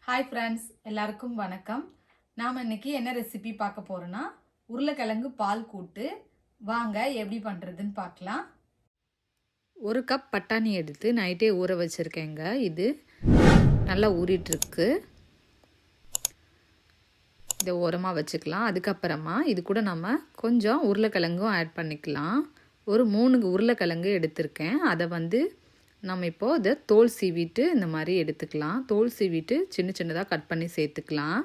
Hi friends, எல்லாருக்கும் வணக்கம். நாம் இன்னைக்கு என்ன ரெசிபி பார்க்க போகிறோன்னா உருளைக்கிழங்கு பால் கூட்டு. வாங்க எப்படி பண்ணுறதுன்னு பார்க்கலாம். ஒரு கப் பட்டாணி எடுத்து நைட்டே ஊற வச்சுருக்கேங்க. இது நல்லா ஊறிட்டுருக்கு. இதை ஓரமாக வச்சுக்கலாம். அதுக்கப்புறமா இது கூட நம்ம கொஞ்சம் உருளைக்கிழங்கும் ஆட் பண்ணிக்கலாம். ஒரு 3 உருளைக்கிழங்கு எடுத்திருக்கேன். அதை நம்ம இப்போது இதை தோல் சீவிட்டு இந்த மாதிரி எடுத்துக்கலாம். தோல் சீவிட்டு சின்ன சின்னதாக கட் பண்ணி சேர்த்துக்கலாம்.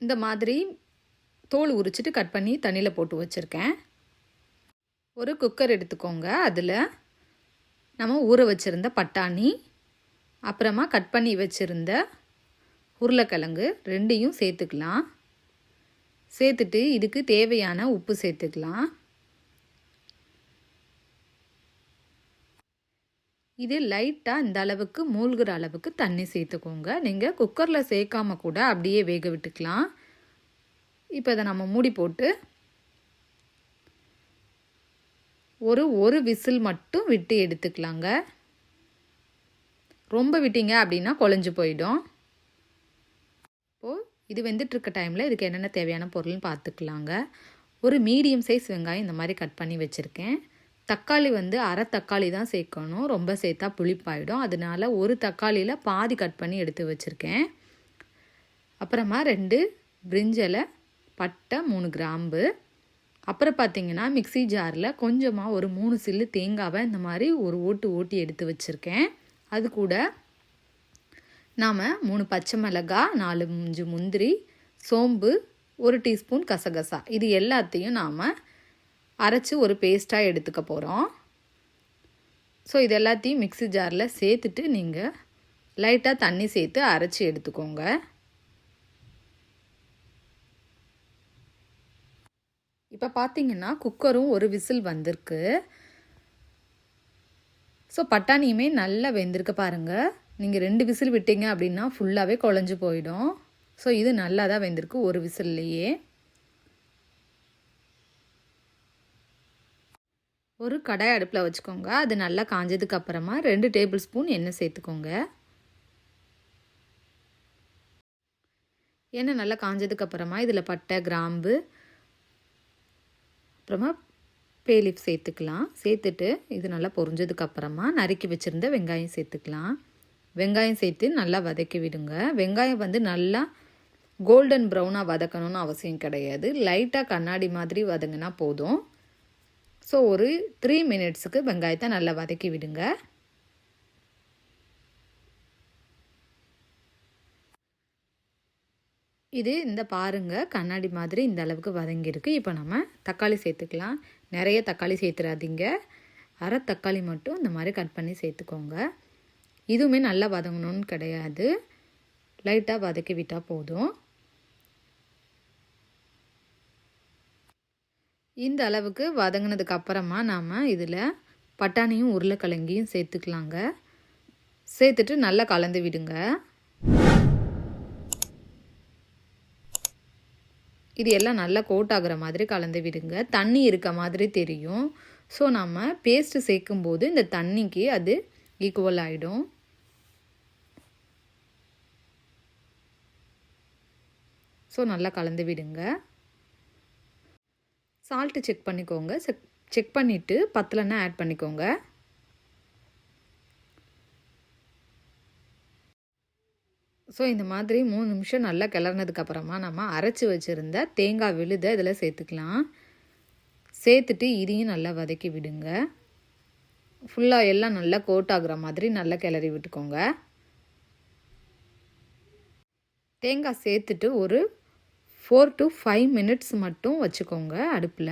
இந்த மாதிரி தோல் உரிச்சிட்டு கட் பண்ணி தண்ணியில் போட்டு வச்சுருக்கேன். ஒரு குக்கர் எடுத்துக்கோங்க. அதில் நம்ம ஊற வச்சுருந்த பட்டாணி, அப்புறமா கட் பண்ணி வச்சுருந்த உருளைக்கிழங்கு ரெண்டையும் சேர்த்துக்கலாம். சேர்த்துட்டு இதுக்கு தேவையான உப்பு சேர்த்துக்கலாம். இது லைட்டாக இந்த அளவுக்கு மூழ்கிற அளவுக்கு தண்ணி சேர்த்துக்கோங்க. நீங்கள் குக்கரில் சேர்க்காம கூட அப்படியே வேக விட்டுக்கலாம். இப்போ இதை நம்ம மூடி போட்டு ஒரு விசில் மட்டும் விட்டு எடுத்துக்கலாங்க. ரொம்ப விட்டீங்க அப்படின்னா குழஞ்சு போயிடும். இப்போது இது வெந்துட்டுருக்க டைமில் இதுக்கு என்னென்ன தேவையான பொருள்னு பார்த்துக்கலாங்க. ஒரு மீடியம் சைஸ் வெங்காயம் இந்த மாதிரி கட் பண்ணி வச்சுருக்கேன். தக்காளி அரை தக்காளி தான் சேர்க்கணும். ரொம்ப சேர்த்தா புளிப்பாயிடும். அதனால ஒரு தக்காளியில் பாதி கட் பண்ணி எடுத்து வச்சுருக்கேன். அப்புறமா 2 பிரிஞ்சலை, பட்டை, 3 கிராம்பு. அப்புறம் பார்த்திங்கன்னா மிக்சி ஜாரில் கொஞ்சமாக ஒரு 3 சில்லு தேங்காவை இந்த மாதிரி ஒரு ஓட்டி எடுத்து வச்சுருக்கேன். அது கூட நாம் 3 பச்சை மிளகாய், 4 முந்திரி, சோம்பு, 1 டீஸ்பூன் கசகசா, இது எல்லாத்தையும் நாம் அரைச்சி ஒரு பேஸ்ட்டாக எடுத்துக்க போகிறோம். ஸோ இது எல்லாத்தையும் மிக்ஸி ஜாரில் சேர்த்துட்டு நீங்கள் லைட்டாக தண்ணி சேர்த்து அரைச்சி எடுத்துக்கோங்க. இப்போ பார்த்தீங்கன்னா குக்கரும் ஒரு விசில் வந்திருக்கு. ஸோ பட்டாணியுமே நல்லா வெந்திருக்கு பாருங்கள். நீங்கள் 2 விசில் விட்டீங்க அப்படின்னா ஃபுல்லாகவே குழஞ்சி போயிடும். ஸோ இது நல்லா தான் வெந்திருக்கு ஒரு விசில்லையே. ஒரு கடாய் அடுப்பில் வச்சுக்கோங்க. அது நல்லா காஞ்சதுக்கு அப்புறமா 2 டேபிள் ஸ்பூன் எண்ணெய் சேர்த்துக்கோங்க. எண்ணெய் நல்லா காஞ்சதுக்கு அப்புறமா இதில் பட்டை, கிராம்பு, அப்புறமா பே லீஃப் சேர்த்துக்கலாம். சேர்த்துட்டு இது நல்லா பொரிஞ்சதுக்கு அப்புறமா நறுக்கி வச்சுருந்த வெங்காயம் சேர்த்துக்கலாம். வெங்காயம் சேர்த்து நல்லா வதக்கி விடுங்க. வெங்காயம் நல்லா கோல்டன் ப்ரௌனாக வதக்கணும்னு அவசியம் கிடையாது. லைட்டாக கண்ணாடி மாதிரி வதங்கினா போதும். ஸோ ஒரு 3 மினிட்ஸுக்கு வெங்காயத்தை நல்லா வதக்கி விடுங்க. இது இந்த பாருங்கள், கண்ணாடி மாதிரி இந்த அளவுக்கு வதங்கியிருக்கு. இப்போ நம்ம தக்காளி சேர்த்துக்கலாம். நிறைய தக்காளி சேர்த்துறாதீங்க. அரை தக்காளி மட்டும் இந்த மாதிரி கட் பண்ணி சேர்த்துக்கோங்க. இதுவுமே நல்லா வதங்கணும்னு கிடையாது, லைட்டாக வதக்கி விட்டால் போதும். இந்த அளவுக்கு வதங்கினதுக்கு அப்புறமா நாம் இதில் பட்டாணியும் உருளைக்கிழங்கையும் சேர்த்துக்கலாங்க. சேர்த்துட்டு நல்லா கலந்து விடுங்க. இது எல்லாம் நல்லா கோட் ஆகுற மாதிரி கலந்து விடுங்க. தண்ணி இருக்க மாதிரி தெரியும். ஸோ நம்ம பேஸ்ட்டு சேர்க்கும்போது இந்த தண்ணிக்கு அது ஈக்குவல் ஆகிடும். ஸோ நல்லா கலந்து விடுங்க. சால்ட்டு செக் பண்ணிக்கோங்க. செக் பண்ணிவிட்டு பத்தலைன்னா ஆட் பண்ணிக்கோங்க. ஸோ இந்த மாதிரி 3 நிமிஷம் நல்லா கிளறினதுக்கப்புறமா நம்ம அரைச்சி வச்சுருந்த தேங்காய் விழுதை இதில் சேர்த்துக்கலாம். சேர்த்துட்டு இதையும் நல்லா வதக்கி விடுங்க. ஃபுல்லாக எல்லாம் நல்லா கோட் ஆகுற மாதிரி நல்லா கிளறி விட்டுக்கோங்க. தேங்காய் சேர்த்துட்டு ஒரு 4 to 5 மினிட்ஸ் மட்டும் வச்சுக்கோங்க அடுப்பில்.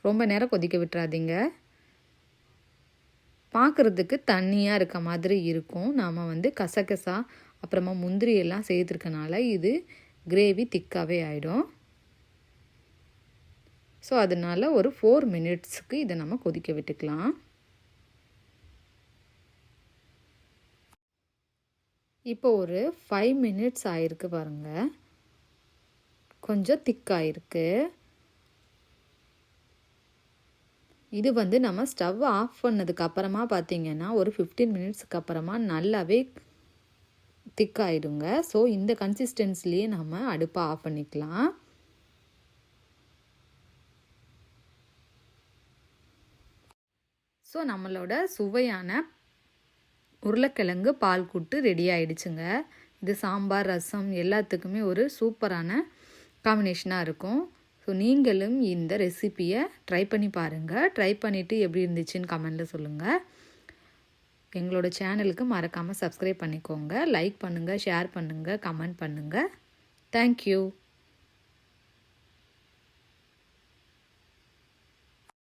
ரொம்ப நேரம் கொதிக்க விட்டுறாதீங்க. பார்க்குறதுக்கு தண்ணியாக இருக்க மாதிரி இருக்கும். நாம் கசகசா அப்புறமா முந்திரி எல்லாம் சேர்த்துருக்கனால இது கிரேவி திக்காகவே ஆகிடும். ஸோ அதனால் ஒரு 4 மினிட்ஸுக்கு இதை நம்ம கொதிக்க விட்டுக்கலாம். இப்போ ஒரு 5 மினிட்ஸ் ஆகிருக்கு பாருங்கள். கொஞ்சம் திக்காயிருக்கு. இது வந்து நம்ம ஸ்டவ் ஆஃப் பண்ணதுக்கு அப்புறமா பார்த்திங்கன்னா ஒரு 15 மினிட்ஸ்க்கு அப்புறமா நல்லாவே திக்காயிடுங்க. ஸோ இந்த கன்சிஸ்டன்சிலேயே நம்ம அடுப்பை ஆஃப் பண்ணிக்கலாம். ஸோ நம்மளோட சுவையான உருளைக்கிழங்கு பால் கூட்டு ரெடி ஆயிடுச்சுங்க. இது சாம்பார், ரசம் எல்லாத்துக்குமே ஒரு சூப்பரான காம்பினேஷனாக இருக்கும். ஸோ நீங்களும் இந்த ரெசிப்பியை ட்ரை பண்ணி பாருங்கள். ட்ரை பண்ணிவிட்டு எப்படி இருந்துச்சுன்னு கமெண்டில் சொல்லுங்கள். எங்களோட சேனலுக்கு மறக்காமல் சப்ஸ்கிரைப் பண்ணிக்கோங்க. லைக் பண்ணுங்கள், ஷேர் பண்ணுங்கள், கமெண்ட் பண்ணுங்கள். தேங்க்யூ.